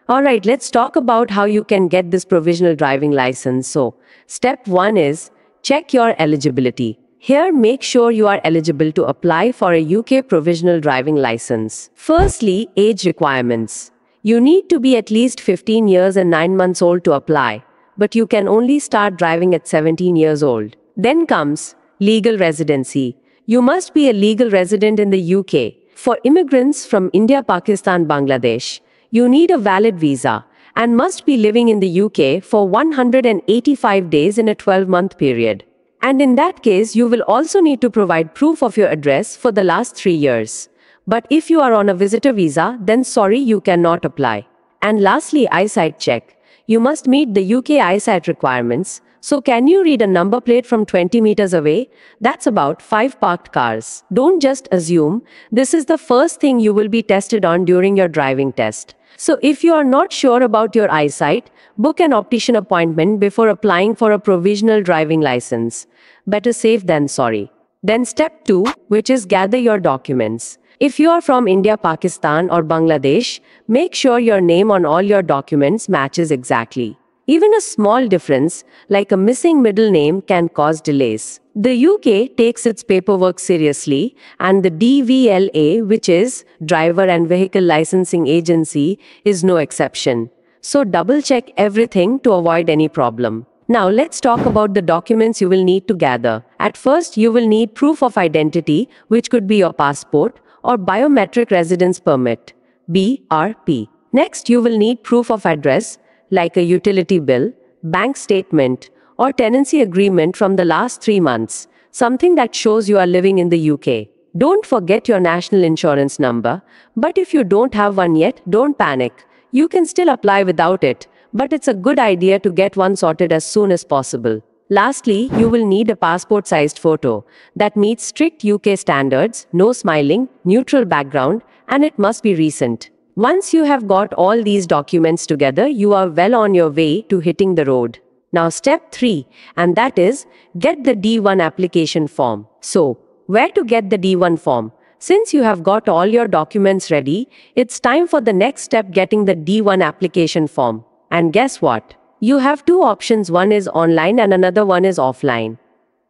Alright, let's talk about how you can get this provisional driving license. So, step 1 is check your eligibility. Here, make sure you are eligible to apply for a UK provisional driving license. Firstly, age requirements. You need to be at least 15 years and 9 months old to apply, but you can only start driving at 17 years old. Then comes legal residency. You must be a legal resident in the UK. For immigrants from India, Pakistan, Bangladesh, you need a valid visa and must be living in the UK for 185 days in a 12-month period. And in that case, you will also need to provide proof of your address for the last 3 years. But if you are on a visitor visa, then sorry, you cannot apply. And lastly, eyesight check. You must meet the UK eyesight requirements. So can you read a number plate from 20 meters away? That's about 5 parked cars. Don't just assume. This is the first thing you will be tested on during your driving test. So if you are not sure about your eyesight, book an optician appointment before applying for a provisional driving license. Better safe than sorry. Then step 2, which is gather your documents. If you are from India, Pakistan or Bangladesh, make sure your name on all your documents matches exactly. Even a small difference, like a missing middle name, can cause delays. The UK takes its paperwork seriously, and the DVLA, which is Driver and Vehicle Licensing Agency, is no exception. So double-check everything to avoid any problem. Now let's talk about the documents you will need to gather. At first, you will need proof of identity, which could be your passport or biometric residence permit, BRP. Next, you will need proof of address, like a utility bill, bank statement, or tenancy agreement from the last 3 months, something that shows you are living in the UK. Don't forget your national insurance number, but if you don't have one yet, don't panic. You can still apply without it, but it's a good idea to get one sorted as soon as possible. Lastly, you will need a passport-sized photo that meets strict UK standards, no smiling, neutral background, and it must be recent. Once you have got all these documents together, you are well on your way to hitting the road. Now step 3, and that is, get the D1 application form. So, where to get the D1 form? Since you have got all your documents ready, it's time for the next step, getting the D1 application form. And guess what? You have 2 options, one is online and another one is offline.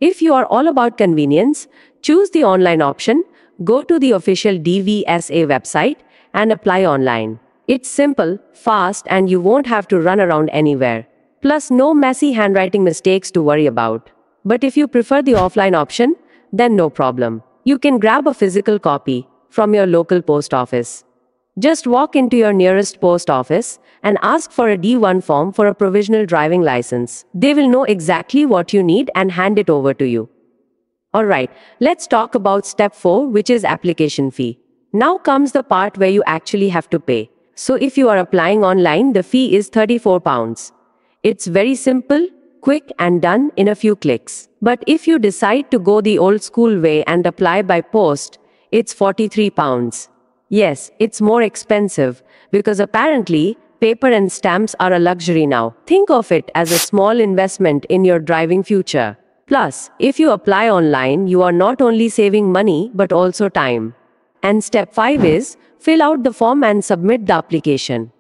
If you are all about convenience, choose the online option, go to the official DVSA website, and apply online. It's simple, fast, and you won't have to run around anywhere. Plus, no messy handwriting mistakes to worry about. But if you prefer the offline option, then no problem. You can grab a physical copy from your local post office. Just walk into your nearest post office and ask for a D1 form for a provisional driving license. They will know exactly what you need and hand it over to you. Alright, let's talk about step 4, which is application fee. Now comes the part where you actually have to pay. So if you are applying online, the fee is £34. It's very simple, quick and done in a few clicks. But if you decide to go the old school way and apply by post, it's £43. Yes, it's more expensive because apparently paper and stamps are a luxury now. Think of it as a small investment in your driving future. Plus, if you apply online, you are not only saving money but also time. And step 5 is, fill out the form and submit the application.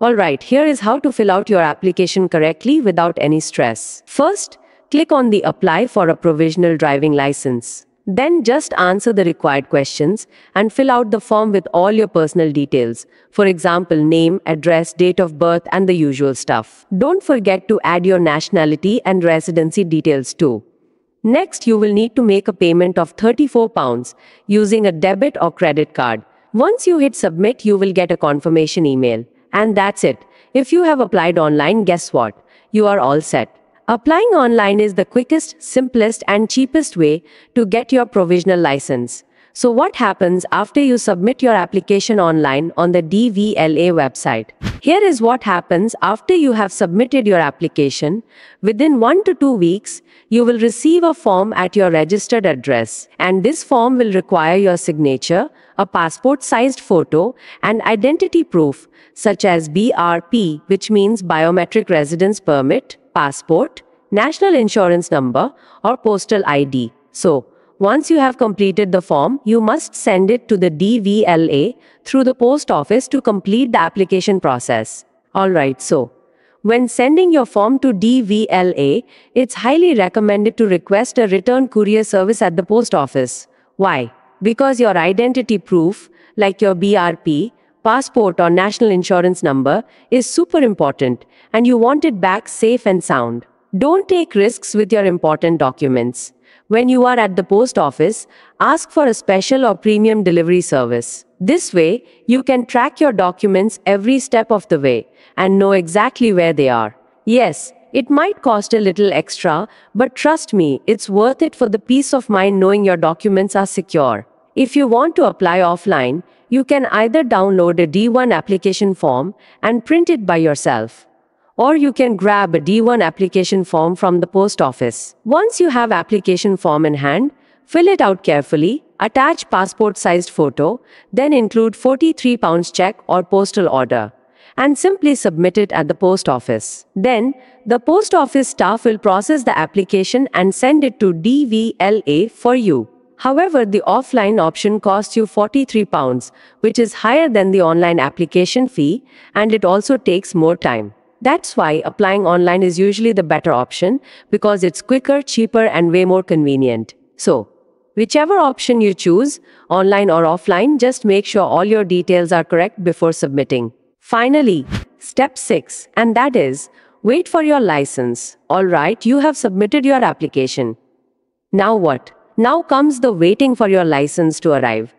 Alright, here is how to fill out your application correctly without any stress. First, click on the Apply for a Provisional Driving License. Then just answer the required questions and fill out the form with all your personal details. For example, name, address, date of birth, and the usual stuff. Don't forget to add your nationality and residency details too. Next, you will need to make a payment of £34 using a debit or credit card. Once you hit submit, you will get a confirmation email. And that's it. If you have applied online, guess what? You are all set. Applying online is the quickest, simplest, and cheapest way to get your provisional license. So what happens after you submit your application online on the DVLA website? Here is what happens after you have submitted your application. Within 1 to 2 weeks, you will receive a form at your registered address, and this form will require your signature, a passport-sized photo, and identity proof such as BRP, which means Biometric Residence Permit, passport, national insurance number, or postal ID. So, once you have completed the form, you must send it to the DVLA through the post office to complete the application process. Alright, so when sending your form to DVLA, it's highly recommended to request a return courier service at the post office. Why? Because your identity proof, like your BRP, passport, or national insurance number, is super important and you want it back safe and sound. Don't take risks with your important documents. When you are at the post office, ask for a special or premium delivery service. This way, you can track your documents every step of the way and know exactly where they are. Yes, it might cost a little extra, but trust me, it's worth it for the peace of mind knowing your documents are secure. If you want to apply offline, you can either download a D1 application form and print it by yourself, or you can grab a D1 application form from the post office. Once you have application form in hand, fill it out carefully, attach passport-sized photo, then include £43 check or postal order, and simply submit it at the post office. Then, the post office staff will process the application and send it to DVLA for you. However, the offline option costs you £43, which is higher than the online application fee, and it also takes more time. That's why applying online is usually the better option, because it's quicker, cheaper, and way more convenient. So, whichever option you choose, online or offline, just make sure all your details are correct before submitting. Finally, step 6, and that is, wait for your license. Alright, you have submitted your application. Now what? Now comes the waiting for your license to arrive.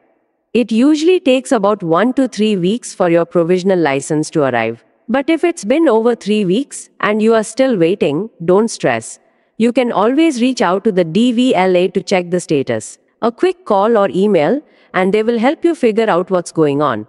It usually takes about 1 to 3 weeks for your provisional license to arrive. But if it's been over 3 weeks and you are still waiting, don't stress. You can always reach out to the DVLA to check the status. A quick call or email, and they will help you figure out what's going on.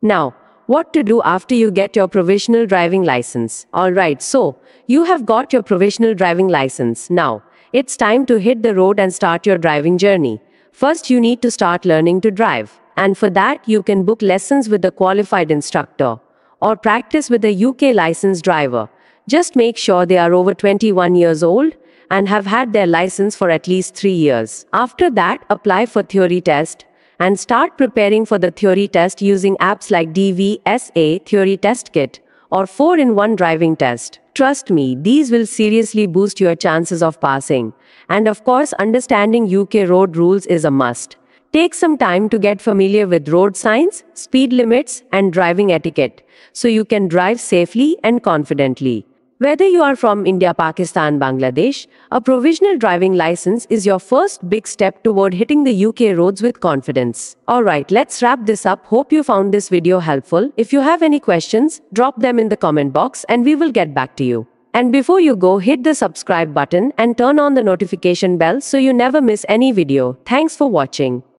Now, what to do after you get your provisional driving license? Alright, so you have got your provisional driving license. Now, it's time to hit the road and start your driving journey. First, you need to start learning to drive. And for that, you can book lessons with a qualified instructor or practice with a UK licensed driver. Just make sure they are over 21 years old and have had their license for at least 3 years. After that, apply for theory test and start preparing for the theory test using apps like DVSA Theory Test Kit or 4-in-1 driving test. Trust me, these will seriously boost your chances of passing. And of course, understanding UK road rules is a must. Take some time to get familiar with road signs, speed limits, and driving etiquette, so you can drive safely and confidently. Whether you are from India, Pakistan, Bangladesh, a provisional driving license is your first big step toward hitting the UK roads with confidence. Alright, let's wrap this up. Hope you found this video helpful. If you have any questions, drop them in the comment box and we will get back to you. And before you go, hit the subscribe button and turn on the notification bell so you never miss any video. Thanks for watching.